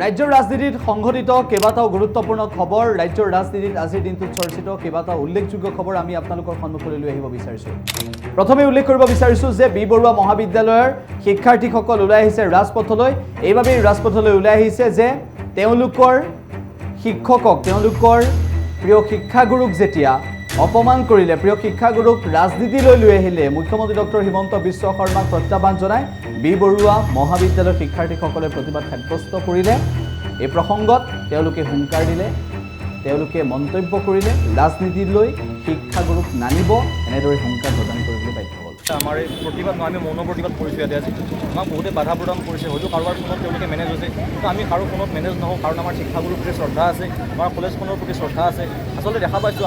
ৰাজ্যৰ ৰাজনীতিত সংঘটিত কেইবাটাও গুৰুত্বপূৰ্ণ খবৰ ৰাজ্যৰ ৰাজনীতিত আজিৰ দিনটোত চৰ্চিত কেইবাটাও উল্লেখযোগ্য খবৰ আমি আপোনালোকৰ সন্মুখলৈ লৈ আহিব বিচাৰিছোঁ। প্ৰথমে উল্লেখ কৰিব বিচাৰিছোঁ যে বি বৰুৱা মহাবিদ্যালয়ৰ শিক্ষাৰ্থীসকল ওলাই আহিছে ৰাজপথলৈ। এইবাবেই ৰাজপথলৈ ওলাই আহিছে যে তেওঁলোকৰ শিক্ষকক তেওঁলোকৰ প্ৰিয় শিক্ষাগুৰুক যেতিয়া অপমান কৰিলে, প্ৰিয় শিক্ষাগুৰুক ৰাজনীতিলৈ লৈ আহিলে, মুখ্যমন্ত্ৰী ডক্টৰ হিমন্ত বিশ্ব শৰ্মাক প্ৰত্যাহ্বান জনাই বি বৰুৱা মহাবিদ্যালয়ৰ শিক্ষাৰ্থীসকলে প্ৰতিবাদ সাব্যস্ত কৰিলে। এই প্ৰসংগত তেওঁলোকে হুংকাৰ দিলে, তেওঁলোকে মন্তব্য কৰিলে, ৰাজনীতিলৈ শিক্ষাগুৰুক নানিব এনেদৰে হুংকাৰ প্ৰদান কৰিবলৈ বাধ্য হ'ল। আমাৰ এই প্ৰতিবাদ নহয়, আমি মৌন প্ৰতিবাদ কৰিছোঁ ইয়াতে আজি। আমাক বহুতে বাধা প্ৰদান কৰিছে, হয়তো কাৰোবাৰ ফোনত তেওঁলোকে মেনেজ হৈছে, কিন্তু আমি কাৰো ফোনত মেনেজ নহওঁ, কাৰণ আমাৰ শিক্ষাগুৰুৰ প্ৰতি শ্ৰদ্ধা আছে, আমাৰ কলেজখনৰ প্ৰতি শ্ৰদ্ধা আছে। আচলতে দেখা পাইছোঁ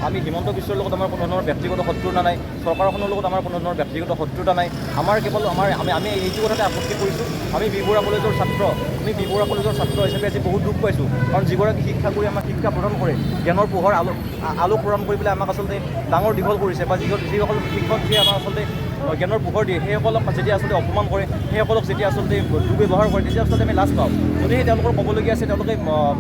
আমি হিমন্ত বিশ্বৰ লগত আমাৰ কোনো ধৰণৰ ব্যক্তিগত শত্ৰুতা নাই, চৰকাৰখনৰ লগত আমাৰ কোনো ধৰণৰ ব্যক্তিগত শত্ৰুতা নাই। আমাৰ কেৱল আমি এইটো কথাতে আপত্তি কৰিছোঁ, আমি বি বৰুৱা কলেজৰ ছাত্ৰ, হিচাপে আজি বহুত দুখ পাইছোঁ, কাৰণ যিগৰাকী শিক্ষাগুৰুৱে আমাক শিক্ষা প্ৰদান কৰে, জ্ঞানৰ পোহৰ আলোক প্ৰদান কৰি পেলাই আমাক আচলতে ডাঙৰ দীঘল কৰিছে, বা যিসকল শিক্ষকে আমাক আচলতে জ্ঞানৰ পোহৰ দিয়ে, সেইসকলক যেতিয়া আচলতে অপমান কৰে, সেইসকলক যেতিয়া আচলতে দুৰ্ব্যৱহাৰ কৰে, তেতিয়া আচলতে আমি লাজ পাওঁ। যদিহে তেওঁলোকৰ ক'বলগীয়া আছে তেওঁলোকে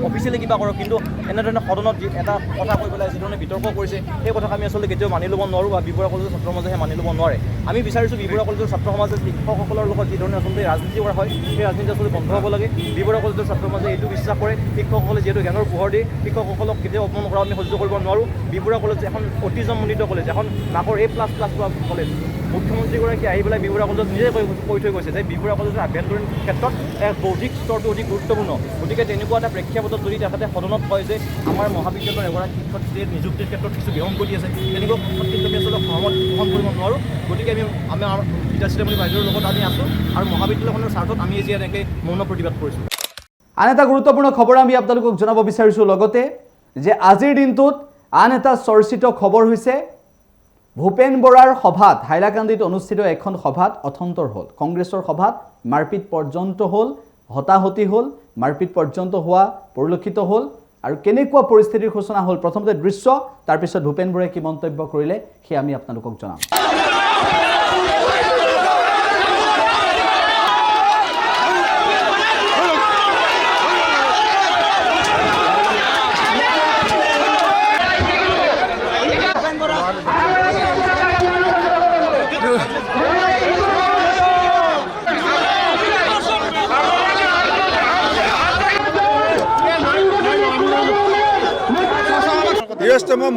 অফিচিয়েলি কিবা কৰক, কিন্তু এনেধৰণে সদনত এটা কথা কৈ পেলাই যিধৰণে বিতৰ্ক কৰিছে, সেই কথাক আমি আচলতে কেতিয়াও মানি ল'ব নোৱাৰোঁ, বা বি বৰুৱা কলেজৰ ছাত্ৰ সমাজে মানি ল'ব নোৱাৰে। আমি বিচাৰিছোঁ বি বৰুৱা কলেজৰ ছাত্ৰ সমাজে শিক্ষকসকলৰ লগত যিধৰণে আচলতে ৰাজনীতি কৰা হয়, সেই ৰাজনীতি আচলতে বন্ধ হ'ব লাগে। বি বৰুৱা কলেজৰ ছাত্ৰ সমাজে এইটো বিশ্বাস কৰে, শিক্ষকসকলে যিহেতু জ্ঞানৰ পোহৰ দিয়ে, শিক্ষকসকলক কেতিয়াও অপমান কৰা আমি সহ্য কৰিব নোৱাৰোঁ। বি বৰুৱা কলেজ এখন অটিজমমণ্ডিত কলেজ, এখন নাকৰ A++ কলেজ। মুখ্যমন্ত্ৰীগৰাকীয়ে আহি পেলাই বি বৰুৱা কলেজত নিজে কৈ থৈ গৈছে যে বি বৰুৱা কলেজৰ আভ্যন্তৰীণ ক্ষেত্ৰত এক বৌদ্ধিক স্তৰটো অধিক গুৰুত্বপূৰ্ণ। গতিকে তেনেকুৱা এটা প্ৰেক্ষাপটত যদি তেখেতে সদনত কয় যে আমাৰ মহাবিদ্যালয়ৰ এগৰাকী শিক্ষাৰ্থীয়ে নিযুক্তিৰ ক্ষেত্ৰত কিছু বিসংগতি আছে, তেনেকুৱা ক্ষেত্ৰত কিন্তু আমি আচলতে সহমত পোষণ কৰিব নোৱাৰোঁ। গতিকে আমি আমাৰ বিদ্যাচিতামণি বাইদেউৰ লগত আমি আছোঁ, আৰু মহাবিদ্যালয়খনৰ স্বাৰ্থত আমি আজি এনেকৈ মৌন প্ৰতিবাদ কৰিছোঁ। আন এটা গুৰুত্বপূৰ্ণ খবৰ আমি আপোনালোকক জনাব বিচাৰিছোঁ লগতে যে আজিৰ দিনটোত আন এটা চৰ্চিত খবৰ হৈছে ভূপেন বৰাৰ সভাত, হাইলাকান্দিত অনুষ্ঠিত এখন সভাত অথন্তৰ হ'ল। কংগ্ৰেছৰ সভাত মাৰপিট পৰ্যন্ত হ'ল, হতাহতি হ'ল, মাৰপিট পৰ্যন্ত হোৱা পৰিলক্ষিত হ'ল। আৰু কেনেকুৱা পৰিস্থিতিৰ সূচনা হ'ল, প্ৰথমতে দৃশ্য, তাৰপিছত ভূপেন বৰাই কি মন্তব্য কৰিলে সেয়া আমি আপোনালোকক জনাম।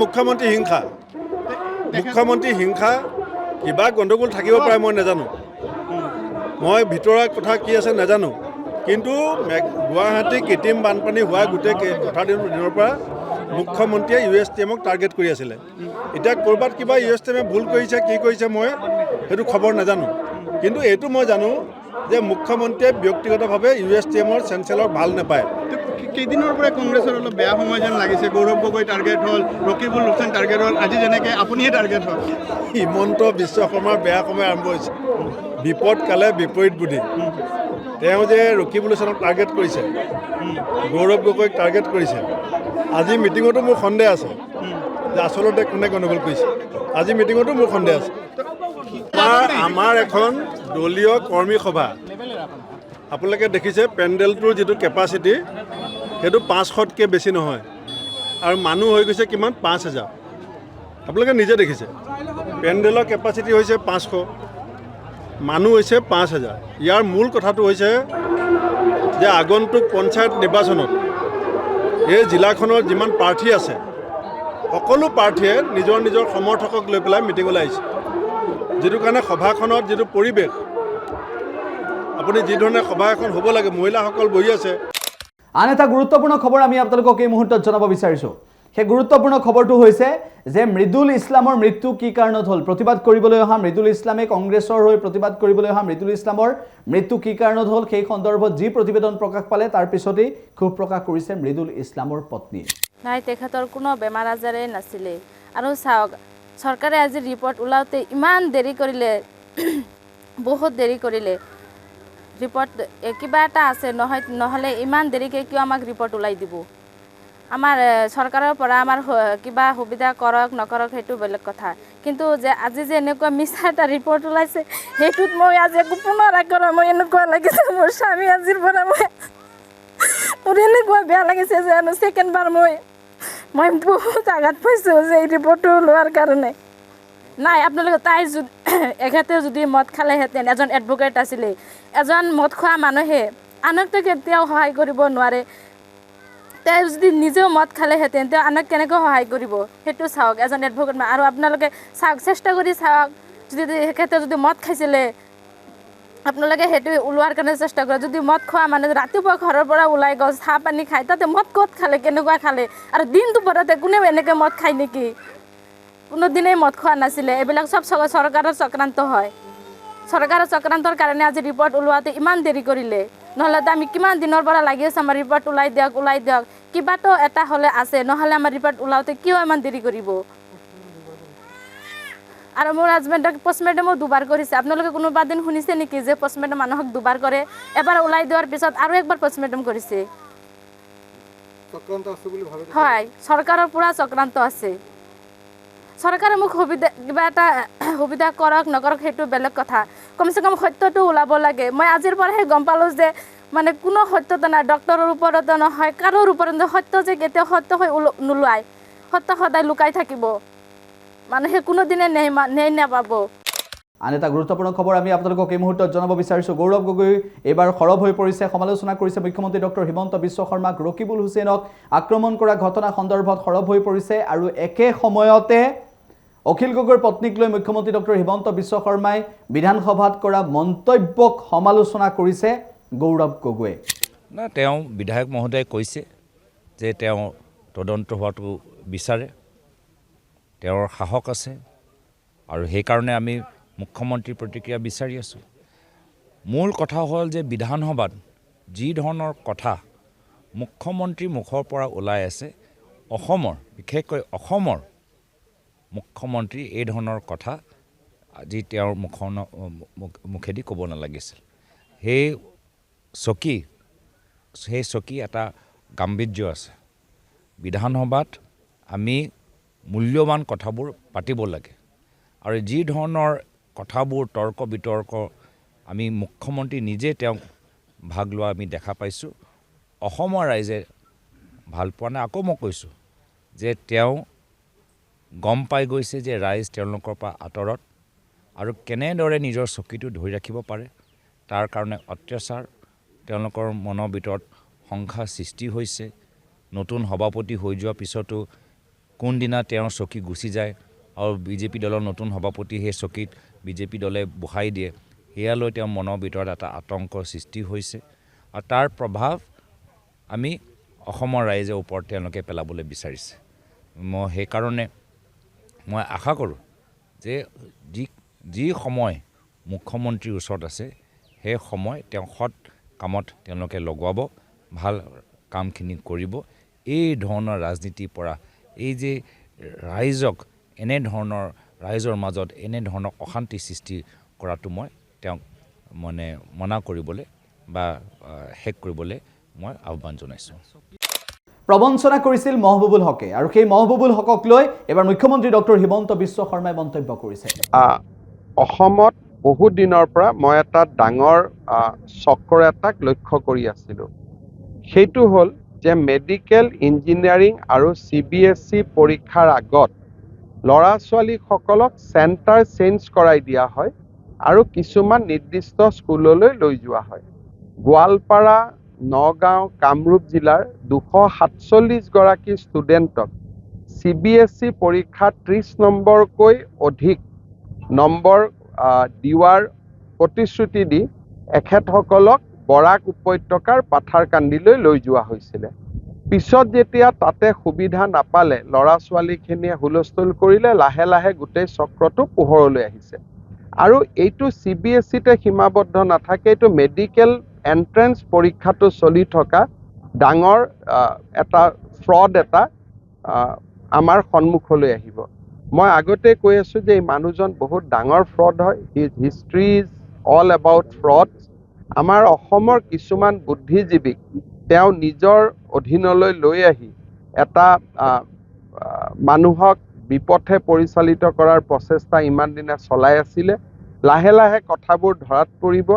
মুখ্যমন্ত্ৰী হিংসা কিবা গণ্ডগোল থাকিব পাৰে, মই নাজানো, মই ভিতৰুৱা কথা কি আছে নাজানো, কিন্তু গুৱাহাটী কৃত্ৰিম বানপানী হোৱা গোটেই কথা দিনৰ পৰা মুখ্যমন্ত্ৰীয়ে USTMক টাৰ্গেট কৰি আছিলে। এতিয়া ক'ৰবাত কিবা USTMে ভুল কৰিছে, কি কৰিছে মই সেইটো খবৰ নাজানো, কিন্তু এইটো মই জানো যে মুখ্যমন্ত্ৰীয়ে ব্যক্তিগতভাৱে USTMৰ চেঞ্চেলক ভাল নাপায়। কেইদিনৰ পৰা কংগ্ৰেছৰ অলপ বেয়া সময় যেন লাগিছে, গৌৰৱ গগৈ টাৰ্গেট হ'ল, ৰকিবুল হুছেইন টাৰ্গেট হ'ল, আজি যেনেকৈ আপুনিহে টাৰ্গেট হ'ল। হিমন্ত বিশ্ব শৰ্মাৰ বেয়া সময় আৰম্ভ হৈছে, বিপদ কালে বিপৰীত বুদ্ধি। তেওঁ যে ৰকিবুল হুছেইনক টাৰ্গেট কৰিছে, গৌৰৱ গগৈক টাৰ্গেট কৰিছে, আজি মিটিঙতো মোৰ সন্দেহ আছে যে আচলতে কোনে গণ্ডগোল কৰিছে। আজি মিটিঙতো মোৰ সন্দেহ আছে। আমাৰ এখন দলীয় কৰ্মী সভা, আপোনালোকে দেখিছে পেণ্ডেলটোৰ যিটো কেপাচিটি সেইটো 500তকৈ বেছি নহয়, আৰু মানুহ হৈ গৈছে কিমান 5000। আপোনালোকে নিজে দেখিছে পেণ্ডেলৰ কেপাচিটি হৈছে 500, মানুহ হৈছে 5000। ইয়াৰ মূল কথাটো হৈছে যে আগন্তুক পঞ্চায়ত নিৰ্বাচনত এই জিলাখনৰ যিমান প্ৰাৰ্থী আছে সকলো প্ৰাৰ্থীয়ে নিজৰ নিজৰ সমৰ্থকক লৈ পেলাই মিটিঙলৈ আহিছে, যিটো কাৰণে সভাখনত যিটো পৰিৱেশ, আপুনি যিধৰণে সভা এখন হ'ব লাগে, মহিলাসকল বহি আছে। আন এটা গুৰুত্বপূৰ্ণ খবৰ আমি আপোনালোকক এই মুহূৰ্তত জনাব বিচাৰিছোঁ। সেই গুৰুত্বপূৰ্ণ খবৰটো হৈছে যে মৃদুল ইছলামৰ মৃত্যু কি কাৰণত হ'ল। প্ৰতিবাদ কৰিবলৈ অহা মৃদুল ইছলামে, কংগ্ৰেছৰ হৈ প্ৰতিবাদ কৰিবলৈ অহা মৃদুল ইছলামৰ মৃত্যু কি কাৰণত হ'ল সেই সন্দৰ্ভত যি প্ৰতিবেদন প্ৰকাশ পালে তাৰ পিছতেই ক্ষোভ প্ৰকাশ কৰিছে মৃদুল ইছলামৰ পত্নীয়ে। নাই, তেখেতৰ কোনো বেমাৰ আজাৰেই নাছিলে। আৰু চাওক, চৰকাৰে আজি ৰিপৰ্ট ওলাওঁতে ইমান দেৰি কৰিলে, বহুত দেৰি কৰিলে। ৰিপৰ্ট কিবা এটা আছে, নহ'লে ইমান দেৰিকৈ কিয় আমাক ৰিপৰ্ট ওলাই দিব? আমাৰ চৰকাৰৰ পৰা আমাৰ কিবা সুবিধা কৰক নকৰক সেইটো বেলেগ কথা, কিন্তু যে আজি যে এনেকুৱা মিছা এটা ৰিপৰ্ট ওলাইছে, সেইটোত মই আজি একো পুনৰ কৰা, মই এনেকুৱা লাগিছে মোৰ স্বামী আজিৰ পৰা মই মোৰ এনেকুৱা বেয়া লাগিছে যে ছেকেণ্ডবাৰ মই বহুত আঘাত পাইছোঁ যে এই ৰিপৰ্টটো লোৱাৰ কাৰণে নাই আপোনালোকে তাই যদি এখেতে যদি মদ খালেহেঁতেন এজন এডভকেট আছিলে এজন মদ খোৱা মানুহে আনকতো কেতিয়াও সহায় কৰিব নোৱাৰে তেওঁ যদি নিজেও মদ খালেহেঁতেন তেওঁ আনক কেনেকৈ সহায় কৰিব সেইটো চাওক এজন এডভকেট আৰু আপোনালোকে চাওক চেষ্টা কৰি চাওক যদি তেখেতে যদি মদ খাইছিলে আপোনালোকে সেইটো ওলোৱাৰ কাৰণে চেষ্টা কৰে যদি মদ খোৱা মানুহ ৰাতিপুৱা ঘৰৰ পৰা ওলাই গ'ল চাহ পানী খায় তাতে মদ ক'ত খালে কেনেকুৱা খালে আৰু দিনটো পৰতে কোনেও এনেকৈ মদ খায় নেকি কোনোদিনেই মদ খোৱা নাছিলে এইবিলাক চব চৰকাৰৰ চক্ৰান্ত হয় চৰকাৰৰ চক্ৰান্তৰ কাৰণে আজি ৰিপৰ্ট ওলোৱাতে ইমান দেৰি কৰিলে নহ'লেতো আমি কিমান দিনৰ পৰা লাগি আছোঁ আমাৰ ৰিপৰ্ট ওলাই দিয়ক কিবাতো এটা হ'লে আছে নহ'লে আমাৰ ৰিপৰ্ট ওলাওঁতে কিয় ইমান দেৰি কৰিব আৰু মোৰ হাজবেণ্ডক পষ্টমৰ্টেমো দুবাৰ কৰিছে আপোনালোকে কোনোবা দিন শুনিছে নেকি যে পষ্টমৰ্টেম মানুহক দুবাৰ কৰে এবাৰ ওলাই দিয়াৰ পিছত আৰু একবাৰ পষ্টমৰ্টেম কৰিছে হয় চৰকাৰৰ পূৰা চক্ৰান্ত আছে চৰকাৰে মোক কিবা এটা সুবিধা কৰক নকৰক সেইটো বেলেগ কথা কমচে কম সত্যটো ওলাব লাগে মই আজিৰ পৰাহে গম পালোঁ যে মানে কোনো সত্যতা নাই ডক্টৰৰ ওপৰতো নহয় কাৰোৰ ওপৰত সত্য যে কেতিয়াও সত্য হৈ নোলোৱায় সত্য সদায় লুকাই থাকিব মানুহে কোনোদিনে ন্যায় নাপাব আন এটা গুৰুত্বপূৰ্ণ খবৰ আমি আপোনালোকক এই মুহূৰ্তত জনাব বিচাৰিছোঁ গৌৰৱ গগৈ এইবাৰ সৰব হৈ পৰিছে সমালোচনা কৰিছে মুখ্যমন্ত্ৰী ডক্টৰ হিমন্ত বিশ্ব শৰ্মাক ৰকিবুল হুছেইনক আক্ৰমণ কৰা ঘটনা সন্দৰ্ভত সৰব হৈ পৰিছে আৰু একে সময়তে অখিল গগৈৰ পত্নীক লৈ মুখ্যমন্ত্ৰী ডক্টৰ হিমন্ত বিশ্ব শৰ্মাই বিধানসভাত কৰা মন্তব্যক সমালোচনা কৰিছে গৌৰৱ গগৈয়ে না তেওঁ বিধায়ক মহোদয়ে কৈছে যে তেওঁ তদন্ত হোৱাটো বিচাৰে তেওঁৰ সাহস আছে আৰু সেইকাৰণে আমি মুখ্যমন্ত্ৰীৰ প্ৰতিক্ৰিয়া বিচাৰি আছোঁ মূল কথা হ'ল যে বিধানসভাত যি ধৰণৰ কথা মুখ্যমন্ত্ৰীৰ মুখৰ পৰা ওলাই আছে অসমৰ বিশেষকৈ অসমৰ মুখ্যমন্ত্ৰী এই ধৰণৰ কথা আজি তেওঁৰ মুখেদি ক'ব নালাগিছিল সেই চকী এটা গাম্ভীৰ্য আছে বিধানসভাত আমি মূল্যৱান কথাবোৰ পাতিব লাগে আৰু যি ধৰণৰ কথাবোৰ তৰ্ক বিতৰ্ক আমি মুখ্যমন্ত্ৰী নিজে তেওঁক ভাগ লোৱা আমি দেখা পাইছোঁ অসমৰ ৰাইজে ভাল পোৱা নাই আকৌ মই কৈছোঁ যে তেওঁ গম পাই গৈছে যে ৰাইজ তেওঁলোকৰ পৰা আঁতৰত আৰু কেনেদৰে নিজৰ চকীটো ধৰি ৰাখিব পাৰে তাৰ কাৰণে অত্যাচাৰ তেওঁলোকৰ মনৰ ভিতৰত সংখ্যা সৃষ্টি হৈছে নতুন সভাপতি হৈ যোৱাৰ পিছতো কোনদিনা তেওঁৰ চকী গুচি যায় আৰু বিজেপি দলৰ নতুন সভাপতি সেই চকীত বিজেপি দলে বহাই দিয়ে সেয়ালৈ তেওঁৰ মনৰ ভিতৰত এটা আতংকৰ সৃষ্টি হৈছে আৰু তাৰ প্ৰভাৱ আমি অসমৰ ৰাইজৰ ওপৰত তেওঁলোকে পেলাবলৈ বিচাৰিছে মই সেইকাৰণে মই আশা কৰোঁ যে যি সময় মুখ্যমন্ত্ৰীৰ ওচৰত আছে সেই সময় তেওঁ সৎ কামত তেওঁলোকে লগাব ভাল কামখিনি কৰিব এই ধৰণৰ ৰাজনীতিৰ পৰা এই যে ৰাইজক এনেধৰণৰ ৰাইজৰ মাজত এনেধৰণৰ অশান্তি সৃষ্টি কৰাটো মই তেওঁক মানে মনা কৰিবলৈ বা শেষ কৰিবলৈ মই আহ্বান জনাইছোঁ প্ৰবঞ্চনা কৰিছিল মহবুবুল হকে আৰু সেই মহবুবুল হকক লৈ এবাৰ মুখ্যমন্ত্ৰী ডক্টৰ হিমন্ত বিশ্ব শৰ্মাই মন্তব্য কৰিছে অসমত বহুত দিনৰ পৰা মই এটা ডাঙৰ চক্ৰ এটাক লক্ষ্য কৰি আছিলোঁ সেইটো হ'ল যে মেডিকেল ইঞ্জিনিয়াৰিং আৰু CBSE পৰীক্ষাৰ আগত ল'ৰা ছোৱালীসকলক চেণ্টাৰ চেঞ্জ কৰাই দিয়া হয় আৰু কিছুমান নিৰ্দিষ্ট স্কুললৈ লৈ যোৱা হয় গোৱালপাৰা নগাঁও কামৰূপ জিলাৰ 247 গৰাকী ষ্টুডেণ্টক CBSE পৰীক্ষাত 30 নম্বৰকৈ অধিক নম্বৰ দিৱাৰ প্ৰতিশ্ৰুতি দি এখেতসকলক বৰাক উপত্যকাৰ পাথাৰকান্দিলৈ লৈ যোৱা হৈছিলে পিছত যেতিয়া তাতে সুবিধা নাপালে ল'ৰা ছোৱালীখিনিয়ে হুলস্থুল কৰিলে লাহে লাহে গোটেই চক্ৰটো পোহৰলৈ আহিছে আৰু এইটো CBSEতে সীমাবদ্ধ নাথাকে এইটো মেডিকেল এন্ট্ৰেন্স পৰীক্ষাটো চলি থকা ডাঙৰ এটা ফ্ৰড এটা আমাৰ সন্মুখলৈ আহিব মই আগতে কৈ আছোঁ যে এই মানুহজন বহুত ডাঙৰ ফ্ৰড হয় his history is all about fraud আমাৰ অসমৰ কিছুমান বুদ্ধিজীৱীক তেওঁ নিজৰ অধীনলৈ লৈ আহি এটা মানুহক বিপথে পৰিচালিত কৰাৰ প্ৰচেষ্টা ইমান দিনে চলাই আছিলে লাহে লাহে কথাবোৰ ধৰাত পৰিব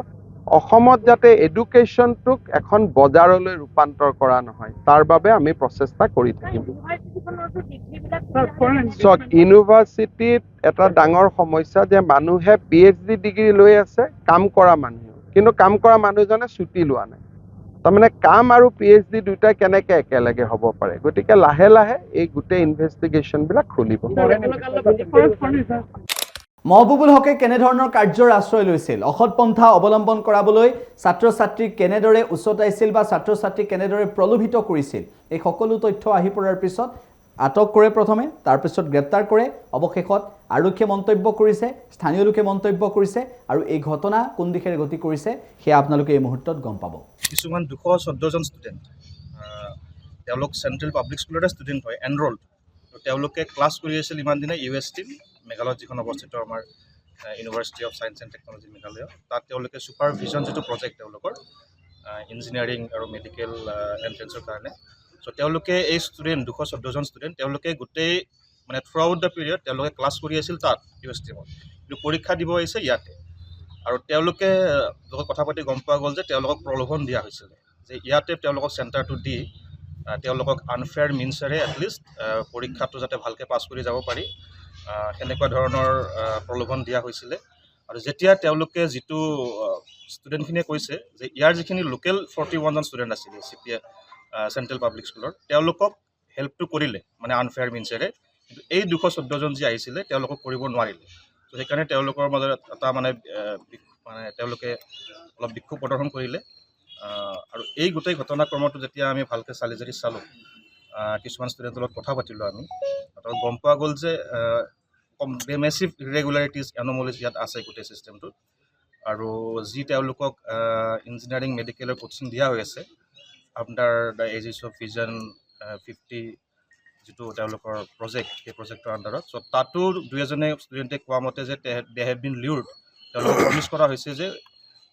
অসমত যাতে এডুকেশ্যনটোক এখন বজাৰলৈ ৰূপান্তৰ কৰা নহয় তাৰ বাবে আমি প্ৰচেষ্টা কৰি থাকিম। চক ইউনিভাৰ্চিটিত এটা ডাঙৰ সমস্যা যে মানুহে PhD ডিগ্ৰী লৈ আছে কাম কৰা মানুহ, কিন্তু কাম কৰা মানুহজনে ছুটি লোৱা নাই। তাৰমানে কাম আৰু PhD দুইটা কেনেকৈ একেলগে হ'ব পাৰে, গতিকে লাহে লাহে এই গোটেই ইনভেষ্টিগেশ্যনবিলাক খুলিব। মহবুবুল হকে কেনেধৰণৰ কাৰ্যৰ আশ্ৰয় লৈছিল, অসৎ পন্থা অৱলম্বন কৰাবলৈ ছাত্ৰ ছাত্ৰীক কেনেদৰে উচতাইছিল বা ছাত্ৰ ছাত্ৰীক কেনেদৰে প্ৰলোভিত কৰিছিল, এই সকলো তথ্য আহি পৰাৰ পিছত আটক কৰে প্ৰথমে, তাৰপিছত গ্ৰেপ্তাৰ কৰে, অৱশেষত আৰক্ষীয়ে মন্তব্য কৰিছে, স্থানীয় লোকে মন্তব্য কৰিছে, আৰু এই ঘটনা কোন দিশে গতি কৰিছে সেয়া আপোনালোকে এই মুহূৰ্তত গম পাব। কিছুমান 214জন ষ্টুডেণ্ট তেওঁলোক চেণ্ট্ৰেল পাব্লিক স্কুলতে ষ্টুডেণ্ট হয়, এনৰল্ড। তেওঁলোকে ক্লাছ কৰি আছিল ইমান দিনে UST মেঘালয়ত যিখন অৱস্থিত আমাৰ university of science and technology Meghalaya, তাত তেওঁলোকে ছুপাৰভিজন যিটো প্ৰজেক্ট তেওঁলোকৰ ইঞ্জিনিয়াৰিং আৰু মেডিকেল এণ্ট্ৰেঞ্চৰ কাৰণে, চ' তেওঁলোকে এই ষ্টুডেণ্ট 214জন ষ্টুডেণ্ট তেওঁলোকে গোটেই মানে থ্ৰু আউট দ্য পিৰিয়ড তেওঁলোকে ক্লাছ কৰি আছিল তাত UST-ত, কিন্তু পৰীক্ষা দিব আহিছে ইয়াতে। আৰু তেওঁলোকে লগত কথা পাতি গম পোৱা গ'ল যে তেওঁলোকক প্ৰলোভন দিয়া হৈছিলে যে ইয়াতে তেওঁলোকক চেণ্টাৰটো দি তেওঁলোকক আনফেয়াৰ মিনছেৰে এটলিষ্ট পৰীক্ষাটো যাতে ভালকৈ পাছ কৰি যাব পাৰি, সেনেকুৱা ধৰণৰ প্ৰলোভন দিয়া হৈছিলে। আৰু যেতিয়া তেওঁলোকে যিটো ষ্টুডেণ্টখিনিয়ে কৈছে যে ইয়াৰ যিখিনি লোকেল 41জন ষ্টুডেণ্ট আছিলে CPA চেণ্ট্ৰেল পাব্লিক স্কুলৰ, তেওঁলোকক হেল্পটো কৰিলে মানে আনফেয়াৰ মিনছেৰে, কিন্তু এই 214জন যি আহিছিলে তেওঁলোকক কৰিব নোৱাৰিলে। ত' সেইকাৰণে তেওঁলোকৰ মাজত এটা মানে তেওঁলোকে অলপ বিক্ষোভ প্ৰদৰ্শন কৰিলে। আৰু এই গোটেই ঘটনাক্ৰমটো যেতিয়া আমি ভালকৈ চালি জাৰি চালোঁ, কিছুমান ষ্টুডেণ্টৰ লগত কথা পাতিলোঁ আমি, আৰু গম পোৱা গ'ল যে মেচিভ ইৰেগুলাৰিটিজ এন'মলিজ ইয়াত আছে গোটেই ছিষ্টেমটোত। আৰু যি তেওঁলোকক ইঞ্জিনিয়াৰিং মেডিকেলৰ কোচিং দিয়া হৈ আছে under the aegis of vision 50 যিটো তেওঁলোকৰ প্ৰজেক্ট, সেই প্ৰজেক্টৰ আণ্ডাৰত, চ' তাতো দুই এজনে ষ্টুডেণ্টে কোৱা মতে যে দে হেভ বিন লিউৰ্ড, তেওঁলোকক প্ৰমিছ কৰা হৈছে যে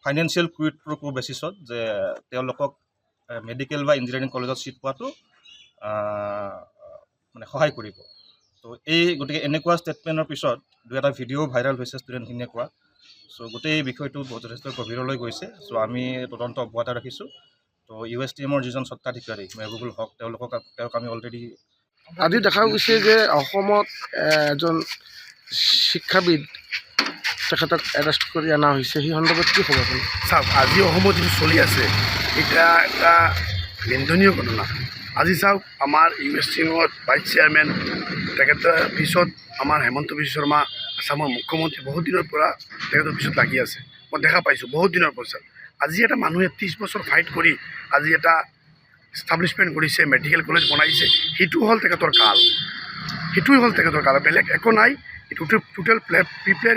ফাইনেন্সিয়েল কুইড প্ৰ' কো বেচিছত যে তেওঁলোকক মেডিকেল বা ইঞ্জিনিয়াৰিং কলেজত ছিট পোৱাটো মানে সহায় কৰিব। ত' এই গতিকে এনেকুৱা ষ্টেটমেণ্টৰ পিছত দুই এটা ভিডিঅ' ভাইৰেল হৈছে ষ্টুডেণ্টখিনিয়ে কোৱা। চ' গোটেই বিষয়টো যথেষ্ট গভীৰলৈ গৈছে। চ' আমি তদন্ত অব্যাহত ৰাখিছোঁ। ত' USTMৰ যিজন স্বত্বাধিকাৰী মহবুবুল হক তেওঁক আমি অলৰেডি আজি দেখা গৈছে যে অসমত এজন শিক্ষাবিদ তেখেতক এৰেষ্ট কৰি অনা হৈছে, সেই সন্দৰ্ভত কি খবৰ? চাওক, আজি অসমত যিটো চলি আছে এতিয়া এটা নিন্দনীয় ঘটনা। আজি চাওক, আমাৰ USTMত ভাইচ চেয়াৰমেন তেখেতৰ পিছত আমাৰ হিমন্ত বিশ্ব শৰ্মা আছামৰ মুখ্যমন্ত্ৰী বহুত দিনৰ পৰা তেখেতৰ পিছত লাগি আছে, মই দেখা পাইছোঁ বহুত দিনৰ পিছত। আজি এটা মানুহে 30 বছৰ ফাইট কৰি আজি এটা ষ্টাব্লিছমেণ্ট কৰিছে, মেডিকেল কলেজ বনাইছে, সেইটো হ'ল তেখেতৰ কাল, সেইটোৱে হ'ল তেখেতৰ কাল, বেলেগ একো নাই। এইটো টোটেল প্ৰিপ্লেন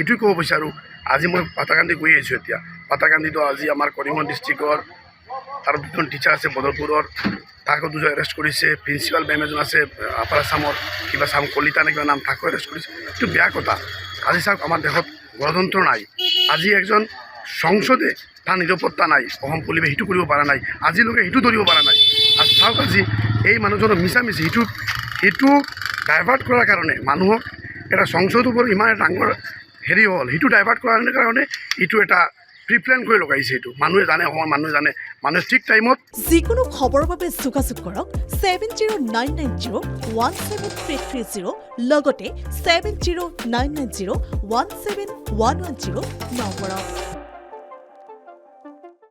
এইটোৱে ক'ব বিচাৰোঁ। আজি মই পাটাকান্দি গৈ আহিছোঁ, এতিয়া পাটাকান্দিতো আজি আমাৰ কৰিমগঞ্জ ডিষ্ট্ৰিক্টৰ আৰু দুজন টিচাৰ আছে বদৰপুৰৰ, তাকো দুজন এৰেষ্ট কৰিছে। প্ৰিন্সিপাল মেম এজন আছে আপাৰ আছামৰ, কিবা চাম কলিতা নে কিবা নাম, তাকো এৰেষ্ট কৰিছে। এইটো বেয়া কথা। আজি চাওক, আমাৰ দেশত গণতন্ত্ৰ নাই। আজি একজন সংসদে তাৰ নিৰাপত্তা নাই, অসম পুলিচে সেইটো কৰিব পৰা নাই, আজিলৈকে সেইটো ধৰিব পৰা নাই। আৰু চাওক, আজি এই মানুহজনৰ মিছামিছি সেইটো ডাইভাৰ্ট কৰাৰ কাৰণে মানুহক এটা সংসদৰ ওপৰত ইমান ডাঙৰ হেৰি হ'ল, সেইটো ডাইভাৰ্ট কৰাৰ কাৰণে এইটো এটা প্ৰিপ্লেন কৰি লগাইছে। এইটো মানুহে জানে, অসমৰ মানুহে জানে, মানুহে ঠিক টাইমত যিকোনো খবৰৰ বাবে যোগাযোগ কৰক 7099017330 লগতে 7099017110 নম্বৰত।